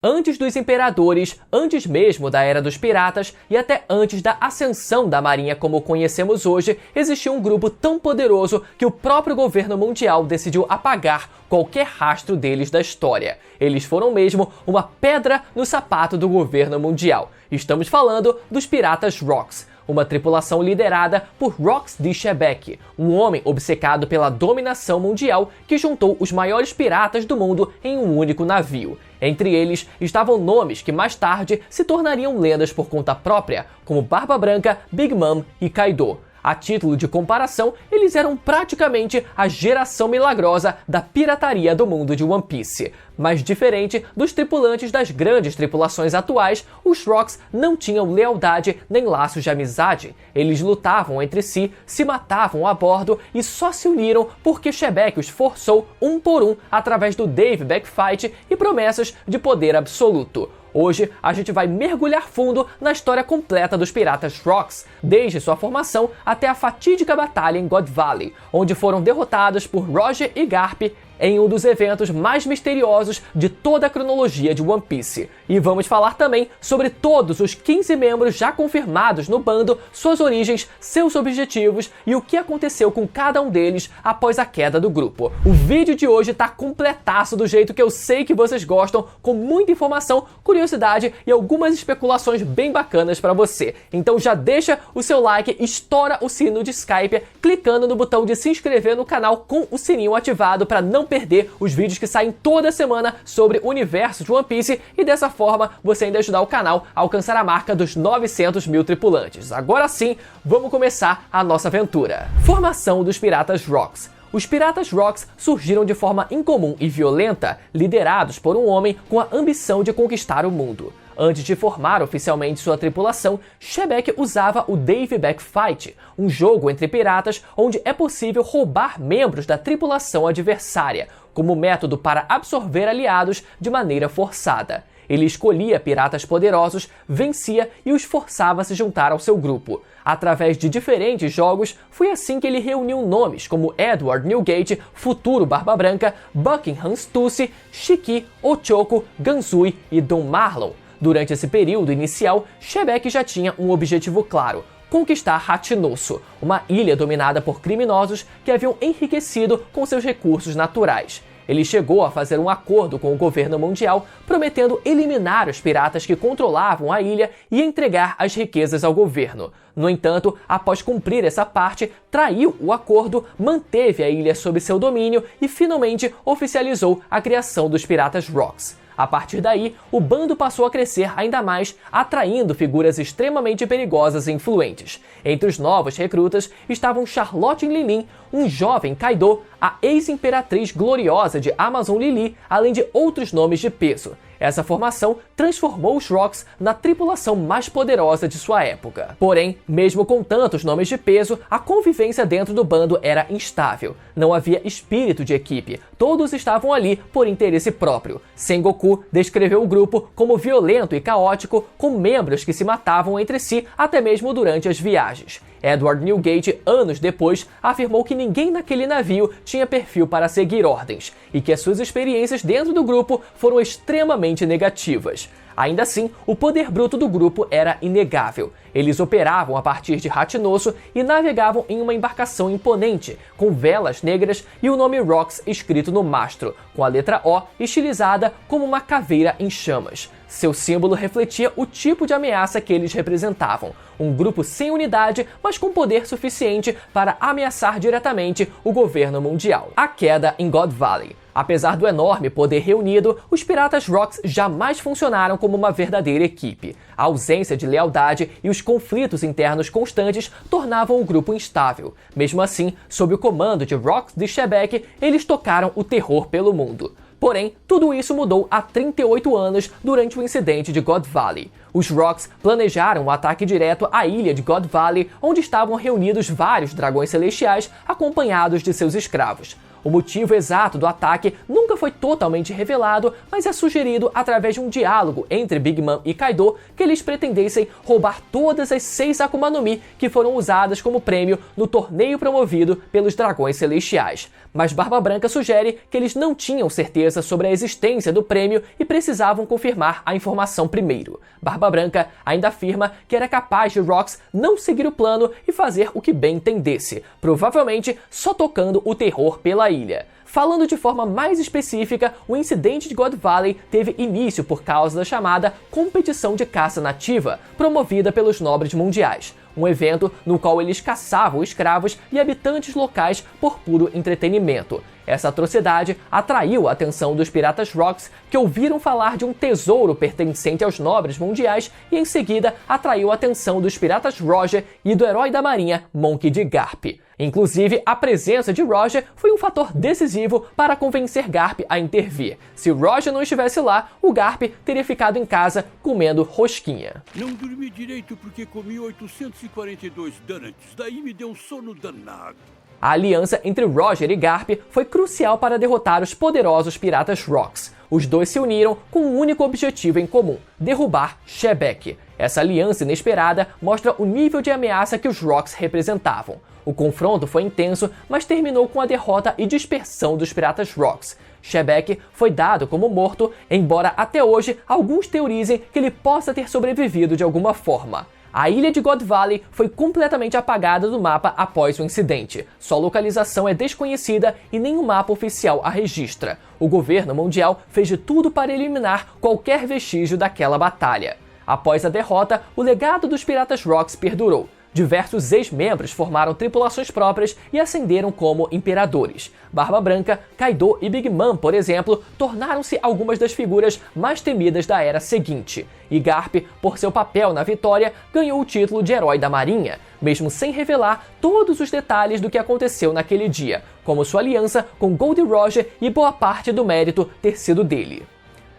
Antes dos imperadores, antes mesmo da Era dos Piratas e até antes da ascensão da Marinha como conhecemos hoje, existia um grupo tão poderoso que o próprio governo mundial decidiu apagar qualquer rastro deles da história. Eles foram mesmo uma pedra no sapato do governo mundial. Estamos falando dos Piratas Rocks, uma tripulação liderada por Rox de Shebeck, um homem obcecado pela dominação mundial que juntou os maiores piratas do mundo em um único navio. Entre eles estavam nomes que mais tarde se tornariam lendas por conta própria, como Barba Branca, Big Mom e Kaido. A título de comparação, eles eram praticamente a geração milagrosa da pirataria do mundo de One Piece. Mas diferente dos tripulantes das grandes tripulações atuais, os Rocks não tinham lealdade nem laços de amizade. Eles lutavam entre si, se matavam a bordo e só se uniram porque Shebeck os forçou um por um através do Dave Backfight e promessas de poder absoluto. Hoje, a gente vai mergulhar fundo na história completa dos Piratas Rocks, desde sua formação até a fatídica batalha em God Valley, onde foram derrotados por Roger e Garp em um dos eventos mais misteriosos de toda a cronologia de One Piece. E vamos falar também sobre todos os 15 membros já confirmados no bando, suas origens, seus objetivos e o que aconteceu com cada um deles após a queda do grupo. O vídeo de hoje tá completaço do jeito que eu sei que vocês gostam, com muita informação, curiosidade e algumas especulações bem bacanas pra você. Então já deixa o seu like, estoura o sino de Skype, clicando no botão de se inscrever no canal com o sininho ativado para não perder os vídeos que saem toda semana sobre o universo de One Piece e dessa forma você ainda ajudar o canal a alcançar a marca dos 900 mil tripulantes. Agora sim, vamos começar a nossa aventura. Formação dos Piratas Rocks. Os Piratas Rocks surgiram de forma incomum e violenta, liderados por um homem com a ambição de conquistar o mundo. Antes de formar oficialmente sua tripulação, Shebeck usava o Dave Backfight, um jogo entre piratas onde é possível roubar membros da tripulação adversária, como método para absorver aliados de maneira forçada. Ele escolhia piratas poderosos, vencia e os forçava a se juntar ao seu grupo. Através de diferentes jogos, foi assim que ele reuniu nomes como Edward Newgate, futuro Barba Branca, Buckingham Stussy, Shiki, Ochoko, Gansui e Don Marlon. Durante esse período inicial, Shebeck já tinha um objetivo claro: conquistar Hatinosso, uma ilha dominada por criminosos que haviam enriquecido com seus recursos naturais. Ele chegou a fazer um acordo com o governo mundial, prometendo eliminar os piratas que controlavam a ilha e entregar as riquezas ao governo. No entanto, após cumprir essa parte, traiu o acordo, manteve a ilha sob seu domínio e finalmente oficializou a criação dos Piratas Rocks. A partir daí, o bando passou a crescer ainda mais, atraindo figuras extremamente perigosas e influentes. Entre os novos recrutas estavam Charlotte Lilin, um jovem Kaido, a ex-imperatriz gloriosa de Amazon Lily, além de outros nomes de peso. Essa formação transformou os Rocks na tripulação mais poderosa de sua época. Porém, mesmo com tantos nomes de peso, a convivência dentro do bando era instável. Não havia espírito de equipe, todos estavam ali por interesse próprio. Sengoku descreveu o grupo como violento e caótico, com membros que se matavam entre si até mesmo durante as viagens. Edward Newgate, anos depois, afirmou que ninguém naquele navio tinha perfil para seguir ordens e que as suas experiências dentro do grupo foram extremamente negativas. Ainda assim, o poder bruto do grupo era inegável. Eles operavam a partir de Hatinosso e navegavam em uma embarcação imponente, com velas negras e o nome Rocks escrito no mastro, com a letra O estilizada como uma caveira em chamas. Seu símbolo refletia o tipo de ameaça que eles representavam: um grupo sem unidade, mas com poder suficiente para ameaçar diretamente o governo mundial. A queda em God Valley. Apesar do enorme poder reunido, os Piratas Rocks jamais funcionaram como uma verdadeira equipe. A ausência de lealdade e os conflitos internos constantes tornavam o grupo instável. Mesmo assim, sob o comando de Rox de Shebeck, eles tocaram o terror pelo mundo. Porém, tudo isso mudou há 38 anos durante o incidente de God Valley. Os Rocks planejaram um ataque direto à ilha de God Valley, onde estavam reunidos vários dragões celestiais acompanhados de seus escravos. O motivo exato do ataque nunca foi totalmente revelado, mas é sugerido através de um diálogo entre Big Mom e Kaido que eles pretendessem roubar todas as 6 Akuma no Mi que foram usadas como prêmio no torneio promovido pelos Dragões Celestiais. Mas Barba Branca sugere que eles não tinham certeza sobre a existência do prêmio e precisavam confirmar a informação primeiro. Barba Branca ainda afirma que era capaz de Rox não seguir o plano e fazer o que bem entendesse, provavelmente só tocando o terror pela ilha. Falando de forma mais específica, o incidente de God Valley teve início por causa da chamada Competição de Caça Nativa, promovida pelos Nobres Mundiais. Um evento no qual eles caçavam escravos e habitantes locais por puro entretenimento. Essa atrocidade atraiu a atenção dos piratas Rocks, que ouviram falar de um tesouro pertencente aos Nobres Mundiais, e em seguida atraiu a atenção dos piratas Roger e do herói da marinha Monkey D. Garp. Inclusive, a presença de Roger foi um fator decisivo para convencer Garp a intervir. Se Roger não estivesse lá, o Garp teria ficado em casa comendo rosquinha. Não dormi direito porque comi 842 donuts, daí me deu um sono danado. A aliança entre Roger e Garp foi crucial para derrotar os poderosos piratas Rocks. Os dois se uniram com um único objetivo em comum: derrubar Shebek. Essa aliança inesperada mostra o nível de ameaça que os Rocks representavam. O confronto foi intenso, mas terminou com a derrota e dispersão dos piratas Rocks. Shebek foi dado como morto, embora até hoje alguns teorizem que ele possa ter sobrevivido de alguma forma. A ilha de God Valley foi completamente apagada do mapa após o incidente. Sua localização é desconhecida e nenhum mapa oficial a registra. O governo mundial fez de tudo para eliminar qualquer vestígio daquela batalha. Após a derrota, o legado dos piratas Rocks perdurou. Diversos ex-membros formaram tripulações próprias e ascenderam como imperadores. Barba Branca, Kaido e Big Mom, por exemplo, tornaram-se algumas das figuras mais temidas da era seguinte. E Garp, por seu papel na vitória, ganhou o título de Herói da Marinha, mesmo sem revelar todos os detalhes do que aconteceu naquele dia, como sua aliança com Gold Roger e boa parte do mérito ter sido dele.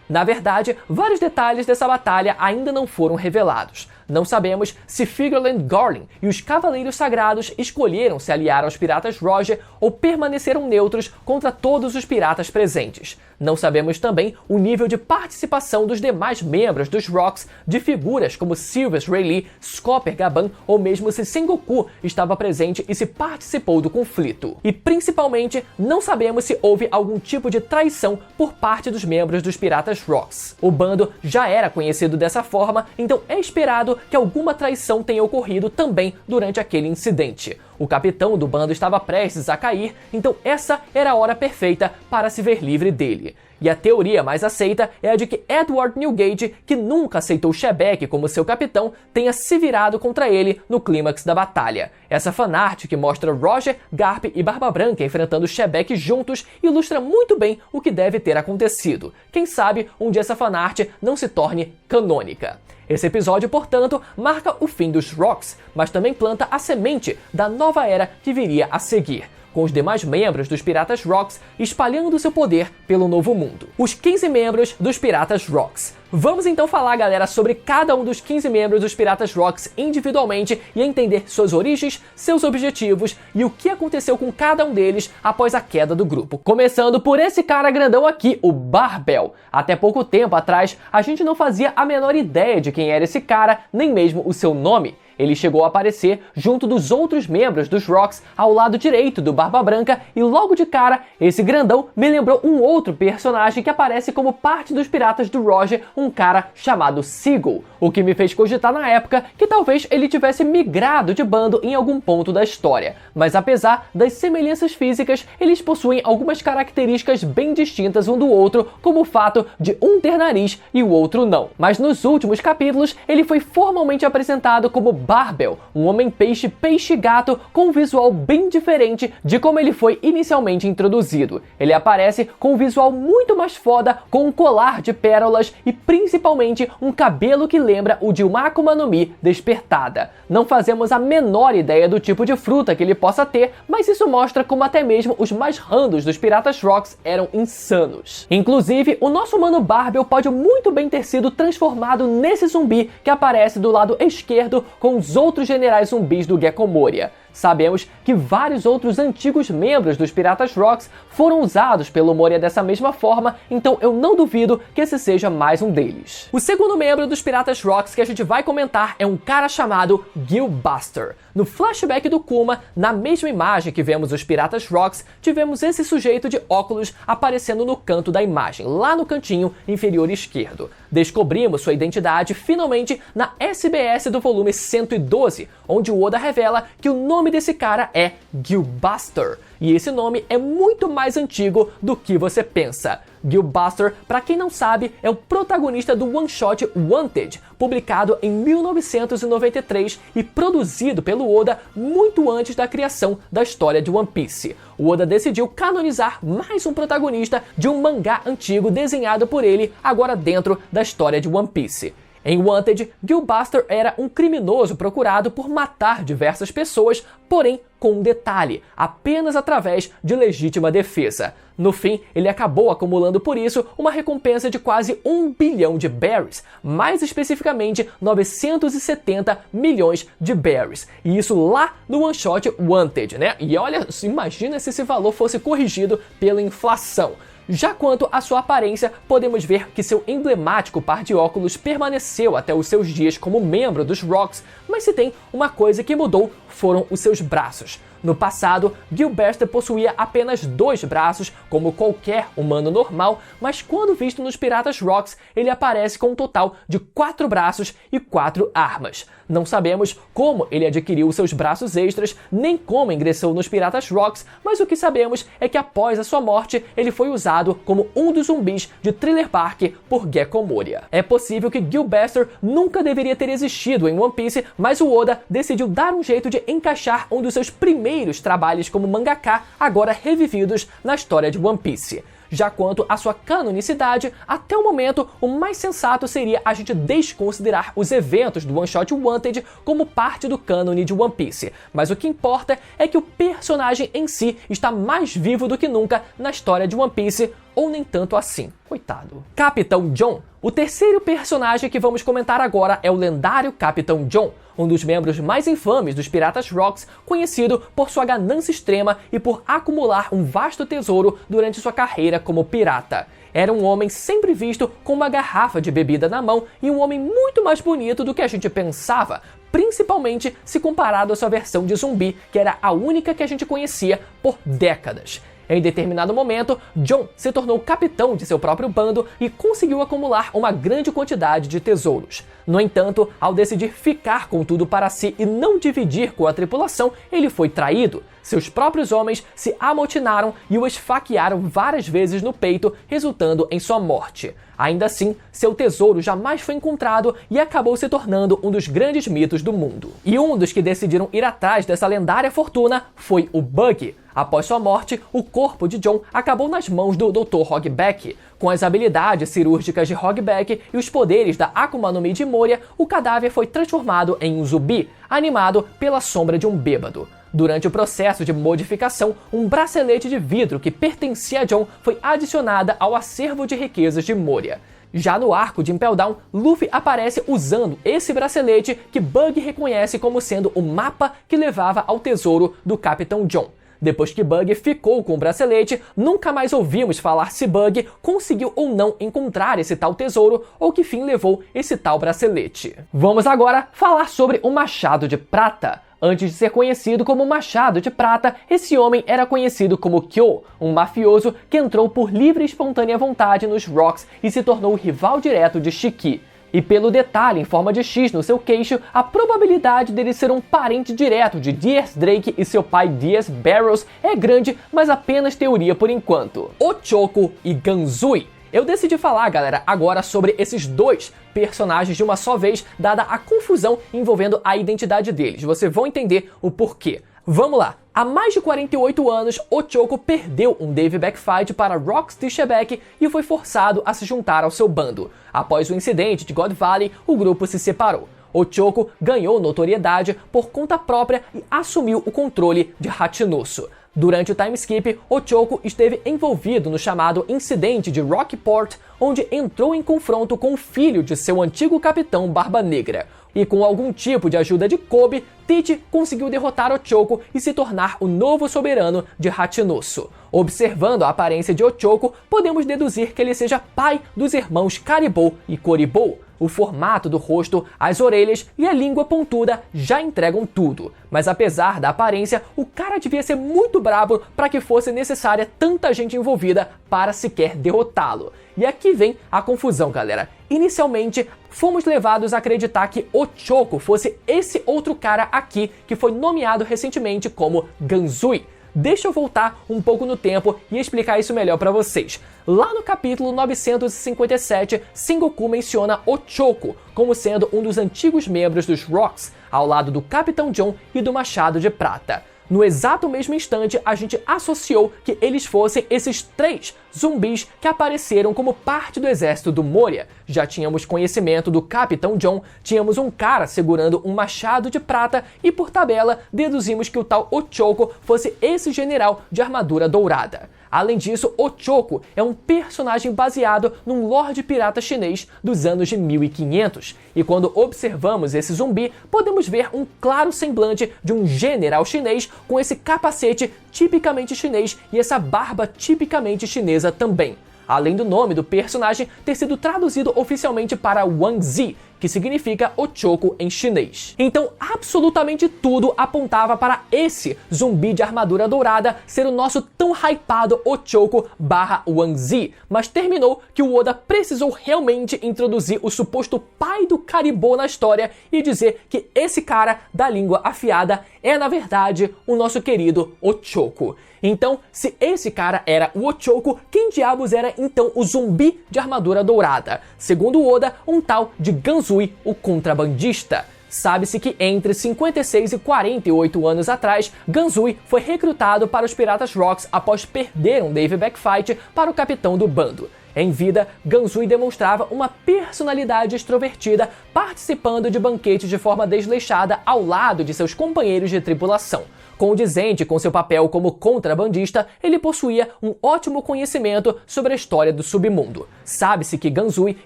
Na verdade, vários detalhes dessa batalha ainda não foram revelados. Não sabemos se Figureland Garland e os Cavaleiros Sagrados escolheram se aliar aos piratas Roger ou permaneceram neutros contra todos os piratas presentes. Não sabemos também o nível de participação dos demais membros dos Rocks, de figuras como Sylvius Rayleigh, Scopper Gaban ou mesmo se Sengoku estava presente e se participou do conflito. E principalmente, não sabemos se houve algum tipo de traição por parte dos membros dos piratas Rocks. O bando já era conhecido dessa forma, então é esperado que alguma traição tenha ocorrido também durante aquele incidente. O capitão do bando estava prestes a cair, então essa era a hora perfeita para se ver livre dele. E a teoria mais aceita é a de que Edward Newgate, que nunca aceitou Shebek como seu capitão, tenha se virado contra ele no clímax da batalha. Essa fanart que mostra Roger, Garp e Barba Branca enfrentando Shebek juntos ilustra muito bem o que deve ter acontecido. Quem sabe um dia essa fanart não se torne canônica. Esse episódio, portanto, marca o fim dos Rocks, mas também planta a semente da nova era que viria a seguir, com os demais membros dos Piratas Rocks espalhando seu poder pelo novo mundo. Os 15 membros dos Piratas Rocks. Vamos então falar, galera, sobre cada um dos 15 membros dos Piratas Rocks individualmente e entender suas origens, seus objetivos e o que aconteceu com cada um deles após a queda do grupo. Começando por esse cara grandão aqui, o Barbel. Até pouco tempo atrás, a gente não fazia a menor ideia de quem era esse cara, nem mesmo o seu nome. Ele chegou a aparecer junto dos outros membros dos Rocks ao lado direito do Barba Branca e logo de cara, esse grandão me lembrou um outro personagem que aparece como parte dos piratas do Roger, um cara chamado Seagull, o que me fez cogitar na época que talvez ele tivesse migrado de bando em algum ponto da história. Mas apesar das semelhanças físicas, eles possuem algumas características bem distintas um do outro, como o fato de um ter nariz e o outro não. Mas nos últimos capítulos, ele foi formalmente apresentado como Barbel, um homem-peixe peixe-gato com um visual bem diferente de como ele foi inicialmente introduzido. Ele aparece com um visual muito mais foda, com um colar de pérolas e principalmente um cabelo que lembra o de uma Akuma no Mi despertada. Não fazemos a menor ideia do tipo de fruta que ele possa ter, mas isso mostra como até mesmo os mais randos dos Piratas Rocks eram insanos. Inclusive, o nosso mano Barbel pode muito bem ter sido transformado nesse zumbi que aparece do lado esquerdo com os outros generais zumbis do Gekko Moria. Sabemos que vários outros antigos membros dos Piratas Rocks foram usados pelo Moria dessa mesma forma, então eu não duvido que esse seja mais um deles. O segundo membro dos Piratas Rocks que a gente vai comentar é um cara chamado Gil Buster. No flashback do Kuma, na mesma imagem que vemos os Piratas Rocks, tivemos esse sujeito de óculos aparecendo no canto da imagem, lá no cantinho inferior esquerdo. Descobrimos sua identidade finalmente na SBS do volume 112, onde o Oda revela que o nome desse cara é Gil Buster. E esse nome é muito mais antigo do que você pensa. Gil Buster, para quem não sabe, é o protagonista do one-shot Wanted, publicado em 1993 e produzido pelo Oda muito antes da criação da história de One Piece. O Oda decidiu canonizar mais um protagonista de um mangá antigo desenhado por ele, agora dentro da história de One Piece. Em Wanted, Gil Buster era um criminoso procurado por matar diversas pessoas, porém com um detalhe, apenas através de legítima defesa. No fim, ele acabou acumulando por isso uma recompensa de quase 1 bilhão de berries, mais especificamente 970 milhões de berries. E isso lá no One Shot Wanted, né? E olha, imagina se esse valor fosse corrigido pela inflação. Já quanto à sua aparência, podemos ver que seu emblemático par de óculos permaneceu até os seus dias como membro dos Rocks, mas se tem uma coisa que mudou, foram os seus braços. No passado, Gil Buster possuía apenas 2 braços, como qualquer humano normal, mas quando visto nos Piratas Rocks, ele aparece com um total de 4 braços e 4 armas. Não sabemos como ele adquiriu seus braços extras, nem como ingressou nos Piratas Rocks, mas o que sabemos é que após a sua morte, ele foi usado como um dos zumbis de Thriller Bark por Gekko Moria. É possível que Gil Buster nunca deveria ter existido em One Piece, mas o Oda decidiu dar um jeito de encaixar um dos seus primeiros trabalhos como mangaka, agora revividos na história de One Piece. Já quanto à sua canonicidade, até o momento, o mais sensato seria a gente desconsiderar os eventos do One Shot Wanted como parte do cânone de One Piece. Mas o que importa é que o personagem em si está mais vivo do que nunca na história de One Piece, ou nem tanto assim. Coitado. Capitão John. O terceiro personagem que vamos comentar agora é o lendário Capitão John, um dos membros mais infames dos Piratas Rocks, conhecido por sua ganância extrema e por acumular um vasto tesouro durante sua carreira como pirata. Era um homem sempre visto com uma garrafa de bebida na mão e um homem muito mais bonito do que a gente pensava, principalmente se comparado à sua versão de zumbi, que era a única que a gente conhecia por décadas. Em determinado momento, John se tornou capitão de seu próprio bando e conseguiu acumular uma grande quantidade de tesouros. No entanto, ao decidir ficar com tudo para si e não dividir com a tripulação, ele foi traído. Seus próprios homens se amotinaram e o esfaquearam várias vezes no peito, resultando em sua morte. Ainda assim, seu tesouro jamais foi encontrado e acabou se tornando um dos grandes mitos do mundo. E um dos que decidiram ir atrás dessa lendária fortuna foi o Buggy. Após sua morte, o corpo de John acabou nas mãos do Dr. Hogback. Com as habilidades cirúrgicas de Hogback e os poderes da Akuma no Mi de Moria, o cadáver foi transformado em um zumbi, animado pela sombra de um bêbado. Durante o processo de modificação, um bracelete de vidro que pertencia a John foi adicionado ao acervo de riquezas de Moria. Já no arco de Impel Down, Luffy aparece usando esse bracelete que Bug reconhece como sendo o mapa que levava ao tesouro do Capitão John. Depois que Bug ficou com o bracelete, nunca mais ouvimos falar se Bug conseguiu ou não encontrar esse tal tesouro ou que fim levou esse tal bracelete. Vamos agora falar sobre o Machado de Prata. Antes de ser conhecido como Machado de Prata, esse homem era conhecido como Kyo, um mafioso que entrou por livre e espontânea vontade nos Rocks e se tornou o rival direto de Shiki. E pelo detalhe em forma de X no seu queixo, a probabilidade dele ser um parente direto de Diaz Drake e seu pai Diaz Barrows é grande, mas apenas teoria por enquanto. Ochoko e Ganzui. Eu decidi falar, galera, agora sobre esses dois personagens de uma só vez, dada a confusão envolvendo a identidade deles. Vocês vão entender o porquê. Vamos lá! Há mais de 48 anos, Ochoko perdeu um Dave Backfight para Rocks Tishabeck e foi forçado a se juntar ao seu bando. Após o incidente de God Valley, o grupo se separou. Ochoko ganhou notoriedade por conta própria e assumiu o controle de Hachinosu. Durante o time skip, Ochoko esteve envolvido no chamado incidente de Rockport, onde entrou em confronto com o filho de seu antigo capitão Barba Negra. E com algum tipo de ajuda de Kobe, Tite conseguiu derrotar Ochoko e se tornar o novo soberano de Hachinosu. Observando a aparência de Ochoko, podemos deduzir que ele seja pai dos irmãos Caribou e Koribou. O formato do rosto, as orelhas e a língua pontuda já entregam tudo. Mas apesar da aparência, o cara devia ser muito brabo para que fosse necessária tanta gente envolvida para sequer derrotá-lo. E aqui vem a confusão, galera. Inicialmente, fomos levados a acreditar que Ochoko fosse esse outro cara aqui que foi nomeado recentemente como Ganzui. Deixa eu voltar um pouco no tempo e explicar isso melhor pra vocês. Lá no capítulo 957, Sengoku menciona Ochoko como sendo um dos antigos membros dos Rocks, ao lado do Capitão John e do Machado de Prata. No exato mesmo instante, a gente associou que eles fossem esses 3 zumbis que apareceram como parte do exército do Moria. Já tínhamos conhecimento do Capitão John, tínhamos um cara segurando um machado de prata e, por tabela, deduzimos que o tal Ochoko fosse esse general de armadura dourada. Além disso, Ochoko é um personagem baseado num lorde pirata chinês dos anos de 1500. E quando observamos esse zumbi, podemos ver um claro semblante de um general chinês com esse capacete tipicamente chinês e essa barba tipicamente chinesa também. Além do nome do personagem ter sido traduzido oficialmente para Wang Zi, que significa Ochoko em chinês. Então, absolutamente tudo apontava para esse zumbi de armadura dourada ser o nosso tão hypado Ochoko / Wang Zi, mas terminou que o Oda precisou realmente introduzir o suposto pai do Caribou na história e dizer que esse cara da língua afiada é, na verdade, o nosso querido Ochoko. Então, se esse cara era o Ochoko, quem diabos era então o zumbi de armadura dourada? Segundo Oda, um tal de Ganzui, o contrabandista. Sabe-se que entre 56 e 48 anos atrás, Ganzui foi recrutado para os Piratas Rocks após perder um Dave Backfight para o capitão do bando. Em vida, Ganzui demonstrava uma personalidade extrovertida, participando de banquetes de forma desleixada ao lado de seus companheiros de tripulação. Condizente com seu papel como contrabandista, ele possuía um ótimo conhecimento sobre a história do submundo. Sabe-se que Ganzui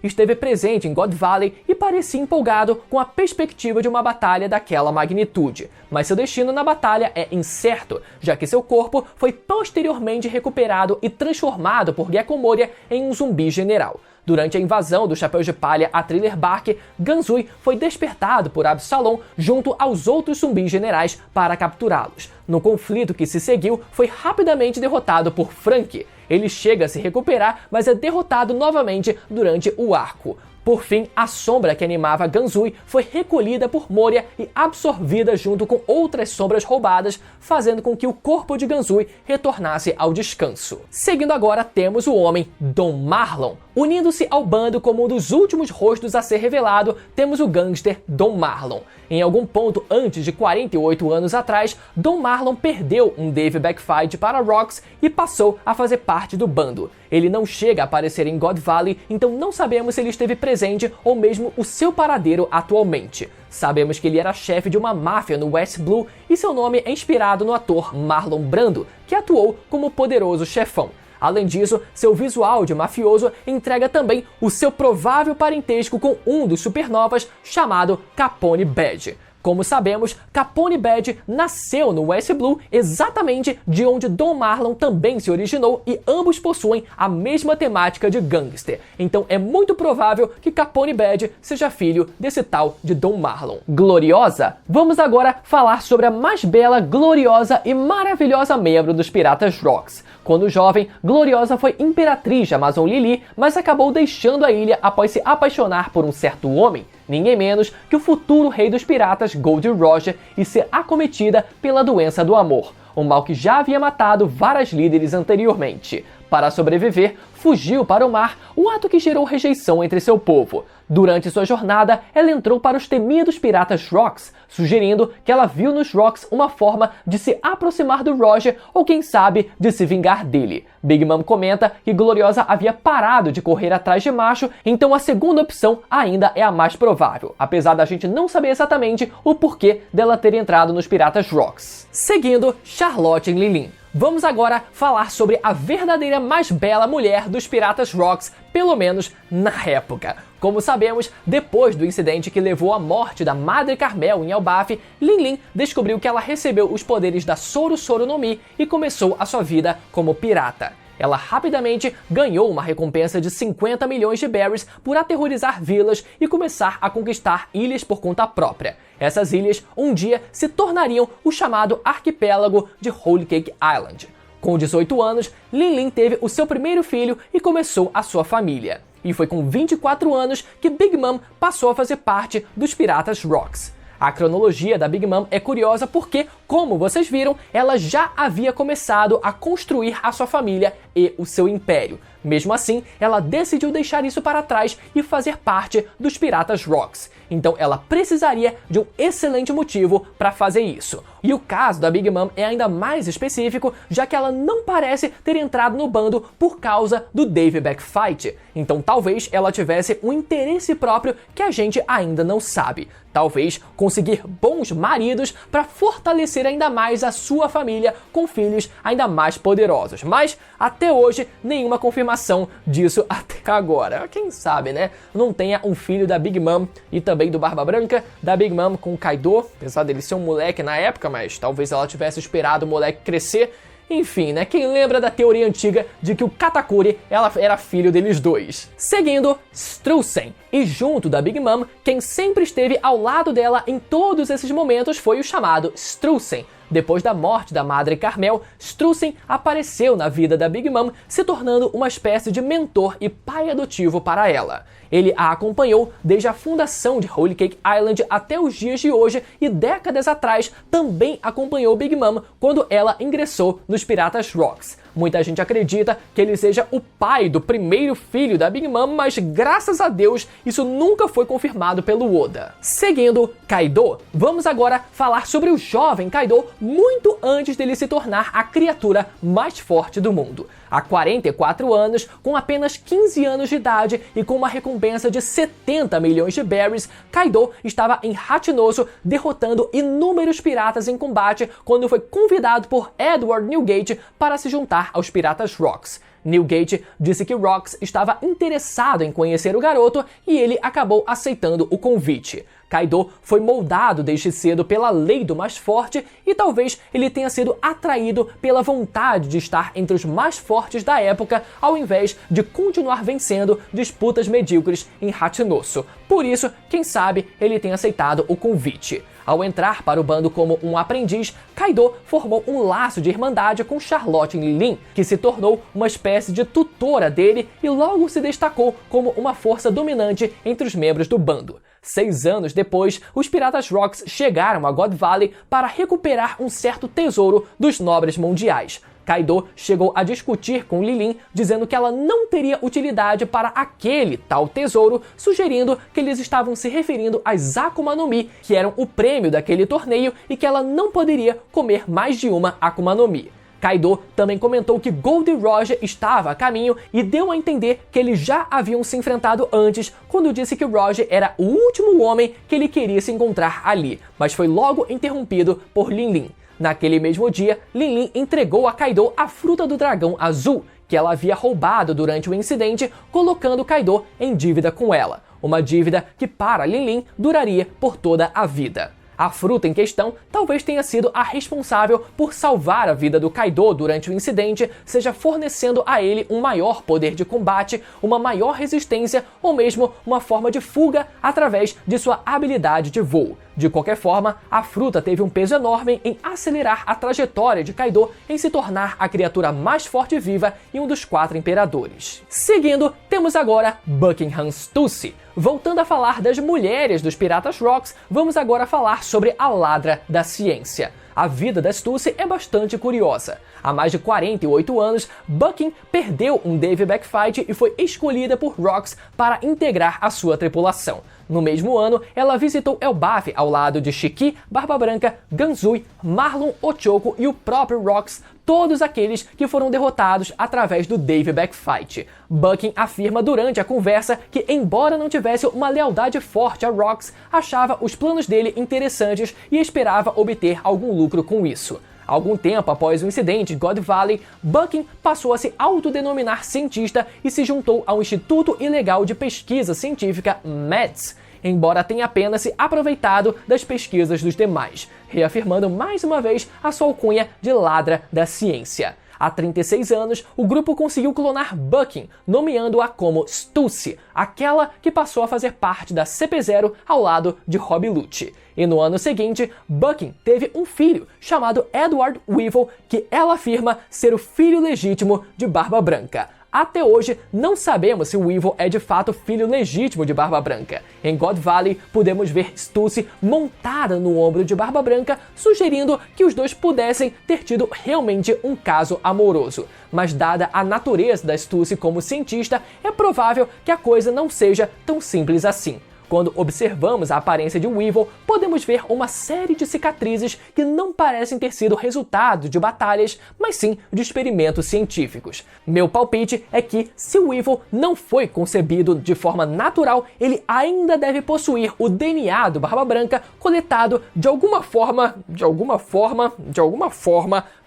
esteve presente em God Valley e parecia empolgado com a perspectiva de uma batalha daquela magnitude. Mas seu destino na batalha é incerto, já que seu corpo foi posteriormente recuperado e transformado por Gekko Moria em um zumbi general. Durante a invasão do Chapéu de Palha a Thriller Bark, Ganzui foi despertado por Absalom junto aos outros zumbis generais para capturá-los. No conflito que se seguiu, foi rapidamente derrotado por Franky. Ele chega a se recuperar, mas é derrotado novamente durante o arco. Por fim, a sombra que animava Ganzui foi recolhida por Moria e absorvida junto com outras sombras roubadas, fazendo com que o corpo de Ganzui retornasse ao descanso. Seguindo agora, temos o homem Don Marlon. Unindo-se ao bando como um dos últimos rostos a ser revelado, temos o gangster Don Marlon. Em algum ponto antes de 48 anos atrás, Don Marlon perdeu um Dave Backfight para Rocks e passou a fazer parte do bando. Ele não chega a aparecer em God Valley, então não sabemos se ele esteve presente ou mesmo o seu paradeiro atualmente. Sabemos que ele era chefe de uma máfia no West Blue e seu nome é inspirado no ator Marlon Brando, que atuou como poderoso chefão. Além disso, seu visual de mafioso entrega também o seu provável parentesco com um dos supernovas chamado Capone Bad. Como sabemos, Capone Bad nasceu no West Blue, exatamente de onde Don Marlon também se originou, e ambos possuem a mesma temática de gangster. Então é muito provável que Capone Bad seja filho desse tal de Don Marlon. Gloriosa? Vamos agora falar sobre a mais bela, gloriosa e maravilhosa membro dos Piratas Rocks. Quando jovem, Gloriosa foi imperatriz de Amazon Lily, mas acabou deixando a ilha após se apaixonar por um certo homem, ninguém menos que o futuro rei dos piratas Gold Roger, e ser acometida pela doença do amor, um mal que já havia matado vários líderes anteriormente. Para sobreviver, fugiu para o mar, um ato que gerou rejeição entre seu povo. Durante sua jornada, ela entrou para os temidos Piratas Rocks, sugerindo que ela viu nos Rocks uma forma de se aproximar do Roger ou, quem sabe, de se vingar dele. Big Mom comenta que Gloriosa havia parado de correr atrás de Macho, então a segunda opção ainda é a mais provável, apesar da gente não saber exatamente o porquê dela ter entrado nos Piratas Rocks. Seguindo, Charlotte em Lilin. vamos agora falar sobre a verdadeira mais bela mulher dos Piratas Rocks, pelo menos na época. Como sabemos, depois do incidente que levou à morte da Madre Carmel em Elbaf, Lin Lin descobriu que ela recebeu os poderes da Soro Soro no Mi e começou a sua vida como pirata. Ela rapidamente ganhou uma recompensa de 50 milhões de berries por aterrorizar vilas e começar a conquistar ilhas por conta própria. Essas ilhas um dia se tornariam o chamado arquipélago de Whole Cake Island. Com 18 anos, Lin Lin teve o seu primeiro filho e começou a sua família. E foi com 24 anos que Big Mom passou a fazer parte dos Piratas Rocks. A cronologia da Big Mom é curiosa porque, como vocês viram, ela já havia começado a construir a sua família e o seu império. Mesmo assim, ela decidiu deixar isso para trás e fazer parte dos Piratas Rocks. Então ela precisaria de um excelente motivo para fazer isso. E o caso da Big Mom é ainda mais específico, já que ela não parece ter entrado no bando por causa do Dave Backfight. Então talvez ela tivesse um interesse próprio que a gente ainda não sabe. Talvez conseguir bons maridos para fortalecer ainda mais a sua família com filhos ainda mais poderosos. Mas até hoje nenhuma confirmação disso até agora. Quem sabe, né? Não tenha um filho da Big Mom e também do Barba Branca, da Big Mom com o Kaido, apesar dele ser um moleque na época, mas talvez ela tivesse esperado o moleque crescer. Enfim, né? Quem lembra da teoria antiga de que o Katakuri ela era filho deles dois? Seguindo, Strusen. E junto da Big Mom, quem sempre esteve ao lado dela em todos esses momentos foi o chamado Strusen. Depois da morte da Madre Carmel, Strusen apareceu na vida da Big Mom, se tornando uma espécie de mentor e pai adotivo para ela. Ele a acompanhou desde a fundação de Whole Cake Island até os dias de hoje e décadas atrás também acompanhou Big Mom quando ela ingressou nos Piratas Rocks. Muita gente acredita que ele seja o pai do primeiro filho da Big Mom, mas graças a Deus isso nunca foi confirmado pelo Oda. Seguindo, Kaido. Vamos agora falar sobre o jovem Kaido muito antes dele se tornar a criatura mais forte do mundo. Há 44 anos, com apenas 15 anos de idade e com uma recompensa de 70 milhões de berries, Kaido estava em Hachinoso derrotando inúmeros piratas em combate quando foi convidado por Edward Newgate para se juntar aos Piratas Rocks. Newgate disse que Rocks estava interessado em conhecer o garoto e ele acabou aceitando o convite. Kaido foi moldado desde cedo pela lei do mais forte e talvez ele tenha sido atraído pela vontade de estar entre os mais fortes da época ao invés de continuar vencendo disputas medíocres em Hachinoso. Por isso, quem sabe, ele tenha aceitado o convite. Ao entrar para o bando como um aprendiz, Kaido formou um laço de irmandade com Charlotte Lin Lin, que se tornou uma espécie de tutora dele e logo se destacou como uma força dominante entre os membros do bando. 6 anos depois, os Piratas Rocks chegaram a God Valley para recuperar um certo tesouro dos nobres mundiais. Kaido chegou a discutir com Lin Lin, dizendo que ela não teria utilidade para aquele tal tesouro, sugerindo que eles estavam se referindo às Akuma no Mi, que eram o prêmio daquele torneio e que ela não poderia comer mais de uma Akuma no Mi. Kaido também comentou que Gold Roger estava a caminho e deu a entender que eles já haviam se enfrentado antes, quando disse que Roger era o último homem que ele queria se encontrar ali, mas foi logo interrompido por Lin Lin. Naquele mesmo dia, Lin Lin entregou a Kaido a fruta do dragão azul, que ela havia roubado durante o incidente, colocando Kaido em dívida com ela. Uma dívida que para Lin Lin duraria por toda a vida. A fruta em questão talvez tenha sido a responsável por salvar a vida do Kaido durante o incidente, seja fornecendo a ele um maior poder de combate, uma maior resistência ou mesmo uma forma de fuga através de sua habilidade de voo. De qualquer forma, a fruta teve um peso enorme em acelerar a trajetória de Kaido em se tornar a criatura mais forte viva e um dos 4 imperadores. Seguindo, temos agora Buckingham Stussy. Voltando a falar das mulheres dos Piratas Rocks, vamos agora falar sobre a Ladra da Ciência. A vida da Stussy é bastante curiosa. Há mais de 48 anos, Bucking perdeu um Dave Backfight e foi escolhida por Rocks para integrar a sua tripulação. No mesmo ano, ela visitou Elbaf ao lado de Shiki, Barba Branca, Ganzui, Marlon, Ochoko e o próprio Rocks, todos aqueles que foram derrotados através do Dave Backfight. Bucking afirma durante a conversa que, embora não tivesse uma lealdade forte a Rocks, achava os planos dele interessantes e esperava obter algum lucro com isso. Algum tempo após o incidente em God Valley, Bucking passou a se autodenominar cientista e se juntou ao Instituto Ilegal de Pesquisa Científica METS, embora tenha apenas se aproveitado das pesquisas dos demais, reafirmando mais uma vez a sua alcunha de ladra da ciência. Há 36 anos, o grupo conseguiu clonar Bucking, nomeando-a como Stussy, aquela que passou a fazer parte da CP0 ao lado de Rob Lucci. E no ano seguinte, Bucking teve um filho, chamado Edward Weevil, que ela afirma ser o filho legítimo de Barba Branca. Até hoje, não sabemos se Weevil é de fato filho legítimo de Barba Branca. Em God Valley, podemos ver Stussy montada no ombro de Barba Branca, sugerindo que os dois pudessem ter tido realmente um caso amoroso. Mas dada a natureza da Stussy como cientista, é provável que a coisa não seja tão simples assim. Quando observamos a aparência de Weevil, podemos ver uma série de cicatrizes que não parecem ter sido resultado de batalhas, mas sim de experimentos científicos. Meu palpite é que, se Weevil não foi concebido de forma natural, ele ainda deve possuir o DNA do Barba Branca coletado de alguma forma,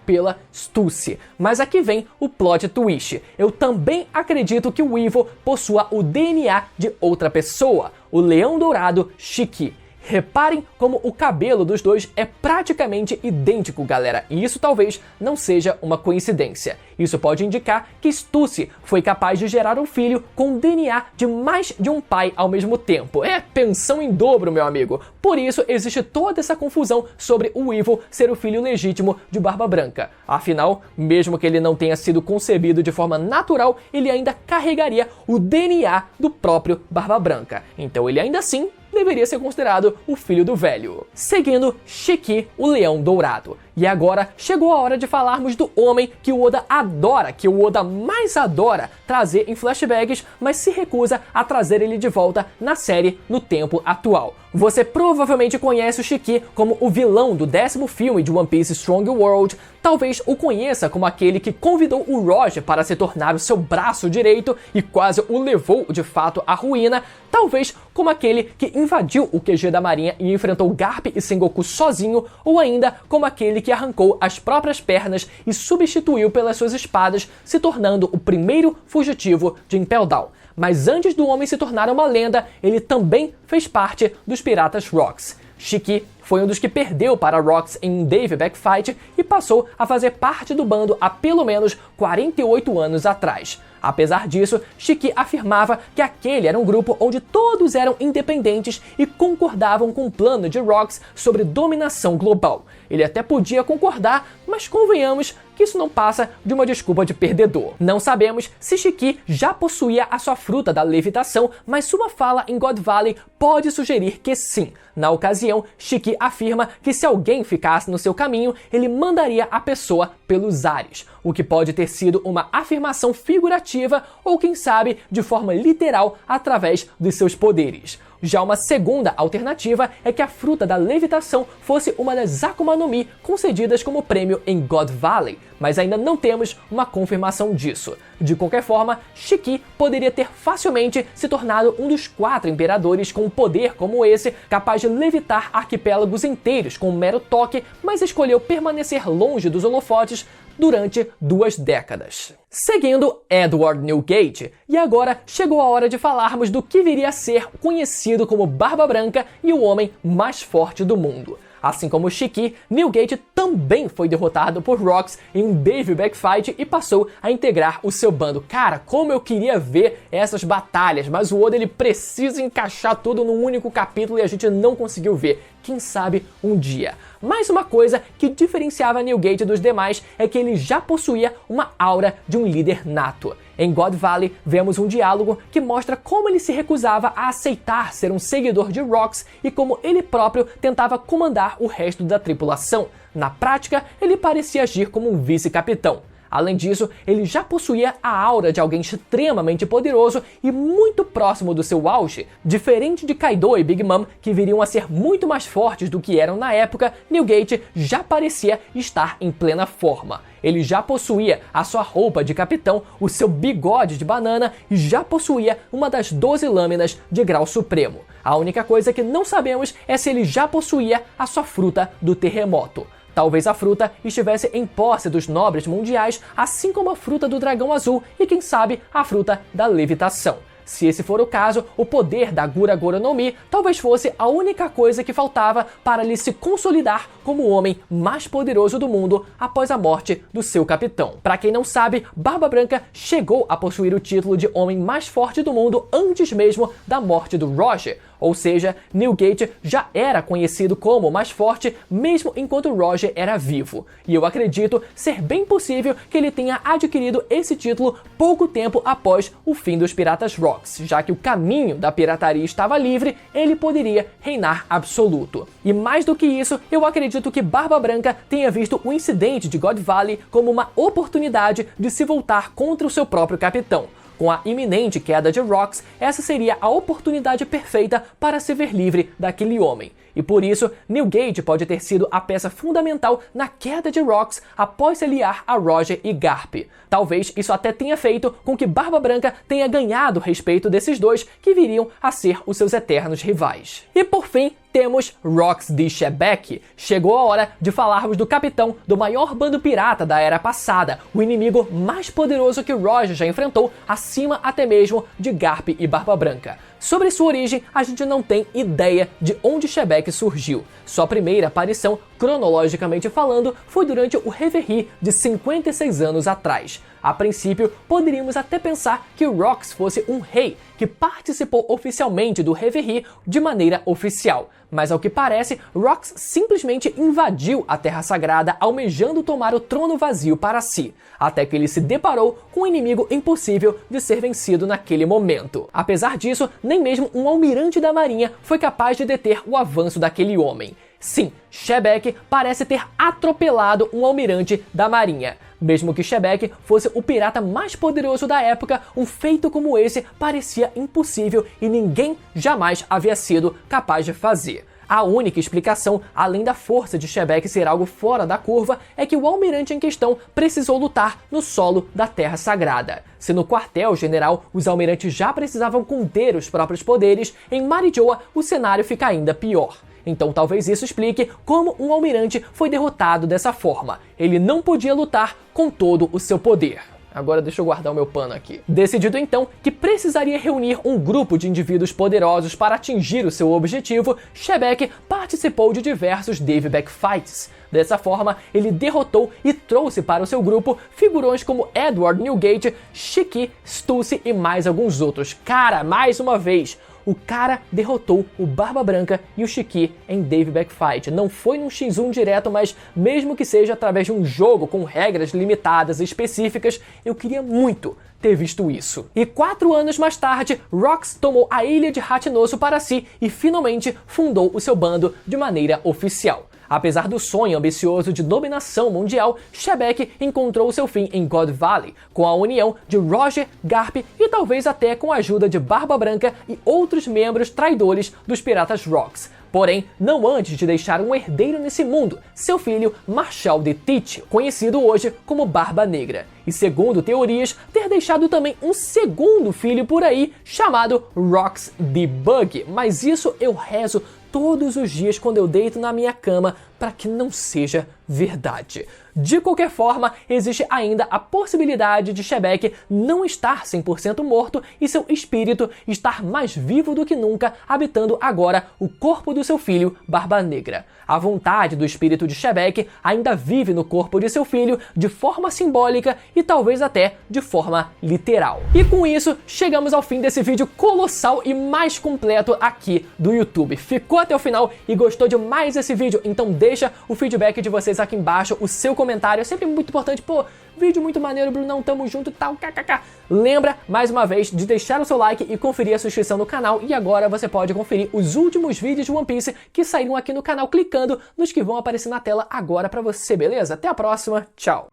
pela Stussy. Mas aqui vem o plot twist. Eu também acredito que o Weevil possua o DNA de outra pessoa, o Leão Dourado Shiki. Reparem como o cabelo dos dois é praticamente idêntico, galera, e isso talvez não seja uma coincidência. Isso pode indicar que Stussy foi capaz de gerar um filho com DNA de mais de um pai ao mesmo tempo. É pensão em dobro, meu amigo. Por isso existe toda essa confusão sobre o Weevil ser o filho legítimo de Barba Branca. Afinal, mesmo que ele não tenha sido concebido de forma natural, ele ainda carregaria o DNA do próprio Barba Branca. Então ele ainda assim deveria ser considerado o filho do velho. Seguindo, Shiki, o Leão Dourado. E agora chegou a hora de falarmos do homem que o Oda adora, que o Oda mais adora trazer em flashbacks, mas se recusa a trazer ele de volta na série no tempo atual. Você provavelmente conhece o Shiki como o vilão do 10º filme de One Piece Strong World, talvez o conheça como aquele que convidou o Roger para se tornar o seu braço direito e quase o levou de fato à ruína, talvez como aquele que invadiu o QG da Marinha e enfrentou Garp e Sengoku sozinho, ou ainda como aquele que arrancou as próprias pernas e substituiu pelas suas espadas, se tornando o primeiro fugitivo de Impel Down. Mas antes do homem se tornar uma lenda, ele também fez parte dos Piratas Rocks. Shiki foi um dos que perdeu para Rocks em um Dave Backfight e passou a fazer parte do bando há pelo menos 48 anos atrás. Apesar disso, Shiki afirmava que aquele era um grupo onde todos eram independentes e concordavam com o plano de Rocks sobre dominação global. Ele até podia concordar, mas convenhamos que isso não passa de uma desculpa de perdedor. Não sabemos se Shiki já possuía a sua fruta da levitação, mas sua fala em God Valley pode sugerir que sim. Na ocasião, Shiki afirma que se alguém ficasse no seu caminho, ele mandaria a pessoa pelos ares, o que pode ter sido uma afirmação figurativa ou, quem sabe, de forma literal através dos seus poderes. Já uma segunda alternativa é que a fruta da levitação fosse uma das Akuma no Mi concedidas como prêmio em God Valley, mas ainda não temos uma confirmação disso. De qualquer forma, Shiki poderia ter facilmente se tornado um dos 4 imperadores com um poder como esse, capaz de levitar arquipélagos inteiros com um mero toque, mas escolheu permanecer longe dos holofotes durante 2 décadas. Seguindo Edward Newgate, e agora chegou a hora de falarmos do que viria a ser conhecido como Barba Branca e o homem mais forte do mundo. Assim como Shiki, Newgate também foi derrotado por Rocks em um Dave Backfight e passou a integrar o seu bando. Cara, como eu queria ver essas batalhas, mas o Oda ele precisa encaixar tudo num único capítulo e a gente não conseguiu ver. Quem sabe um dia. Mais uma coisa que diferenciava Newgate dos demais é que ele já possuía uma aura de um líder nato. Em God Valley, vemos um diálogo que mostra como ele se recusava a aceitar ser um seguidor de Rocks e como ele próprio tentava comandar o resto da tripulação. Na prática, ele parecia agir como um vice-capitão. Além disso, ele já possuía a aura de alguém extremamente poderoso e muito próximo do seu auge. Diferente de Kaido e Big Mom, que viriam a ser muito mais fortes do que eram na época, Newgate já parecia estar em plena forma. Ele já possuía a sua roupa de capitão, o seu bigode de banana e já possuía uma das 12 lâminas de grau supremo. A única coisa que não sabemos é se ele já possuía a sua fruta do terremoto. Talvez a fruta estivesse em posse dos nobres mundiais, assim como a fruta do dragão azul e, quem sabe, a fruta da levitação. Se esse for o caso, o poder da Gura Gura no Mi talvez fosse a única coisa que faltava para ele se consolidar como o homem mais poderoso do mundo após a morte do seu capitão. Para quem não sabe, Barba Branca chegou a possuir o título de homem mais forte do mundo antes mesmo da morte do Roger. Ou seja, Newgate já era conhecido como o mais forte mesmo enquanto Roger era vivo. E eu acredito ser bem possível que ele tenha adquirido esse título pouco tempo após o fim dos Piratas Rocks, já que o caminho da pirataria estava livre, ele poderia reinar absoluto. E mais do que isso, eu acredito que Barba Branca tenha visto o incidente de God Valley como uma oportunidade de se voltar contra o seu próprio capitão. Com a iminente queda de Rox, essa seria a oportunidade perfeita para se ver livre daquele homem. E por isso, Newgate pode ter sido a peça fundamental na queda de Rox após se aliar a Roger e Garp. Talvez isso até tenha feito com que Barba Branca tenha ganhado o respeito desses dois que viriam a ser os seus eternos rivais. E por fim, temos Rox de Shebek. Chegou a hora de falarmos do capitão do maior bando pirata da era passada, o inimigo mais poderoso que Roger já enfrentou, acima até mesmo de Garp e Barba Branca. Sobre sua origem, a gente não tem ideia de onde Shebek surgiu. Sua primeira aparição, cronologicamente falando, foi durante o Reverie de 56 anos atrás. A princípio, poderíamos até pensar que Rox fosse um rei que participou oficialmente do Reverie de maneira oficial. Mas ao que parece, Rox simplesmente invadiu a Terra Sagrada almejando tomar o trono vazio para si, até que ele se deparou com um inimigo impossível de ser vencido naquele momento. Apesar disso, nem mesmo um almirante da marinha foi capaz de deter o avanço daquele homem. Sim, Shebek parece ter atropelado um almirante da marinha. Mesmo que Shebek fosse o pirata mais poderoso da época, um feito como esse parecia impossível e ninguém jamais havia sido capaz de fazer. A única explicação, além da força de Shebek ser algo fora da curva, é que o almirante em questão precisou lutar no solo da Terra Sagrada. Se no quartel-general os almirantes já precisavam conter os próprios poderes, em Marijoa o cenário fica ainda pior. Então talvez isso explique como um almirante foi derrotado dessa forma. Ele não podia lutar com todo o seu poder. Agora deixa eu guardar o meu pano aqui. Decidido então que precisaria reunir um grupo de indivíduos poderosos para atingir o seu objetivo, Shebek participou de diversos Daveback Fights. Dessa forma, ele derrotou e trouxe para o seu grupo figurões como Edward Newgate, Shiki, Stussy e mais alguns outros. Cara, mais uma vez, o cara derrotou o Barba Branca e o Shiki em Daveback Fight. Não foi num X1 direto, mas mesmo que seja através de um jogo com regras limitadas e específicas, eu queria muito ter visto isso. E 4 anos mais tarde, Rox tomou a ilha de Ratinoso para si e finalmente fundou o seu bando de maneira oficial. Apesar do sonho ambicioso de dominação mundial, Shebek encontrou seu fim em God Valley, com a união de Roger, Garp e talvez até com a ajuda de Barba Branca e outros membros traidores dos Piratas Rocks. Porém, não antes de deixar um herdeiro nesse mundo, seu filho Marshal de Teach, conhecido hoje como Barba Negra. E segundo teorias, ter deixado também um segundo filho por aí, chamado Rox the Bug. Mas isso eu rezo todos os dias quando eu deito na minha cama para que não seja verdade. De qualquer forma, existe ainda a possibilidade de Shebek não estar 100% morto e seu espírito estar mais vivo do que nunca, habitando agora o corpo do seu filho, Barba Negra. A vontade do espírito de Shebek ainda vive no corpo de seu filho de forma simbólica e talvez até de forma literal. E com isso, chegamos ao fim desse vídeo colossal e mais completo aqui do YouTube. Ficou até o final e gostou de mais esse vídeo? Então deixa o feedback de vocês aqui embaixo, o seu comentário é sempre muito importante. Pô, vídeo muito maneiro, Brunão, tamo junto e tal, kkk. Lembra, mais uma vez, de deixar o seu like e conferir a sua inscrição no canal. E agora você pode conferir os últimos vídeos de One Piece que saíram aqui no canal, clicando nos que vão aparecer na tela agora pra você, beleza? Até a próxima, tchau!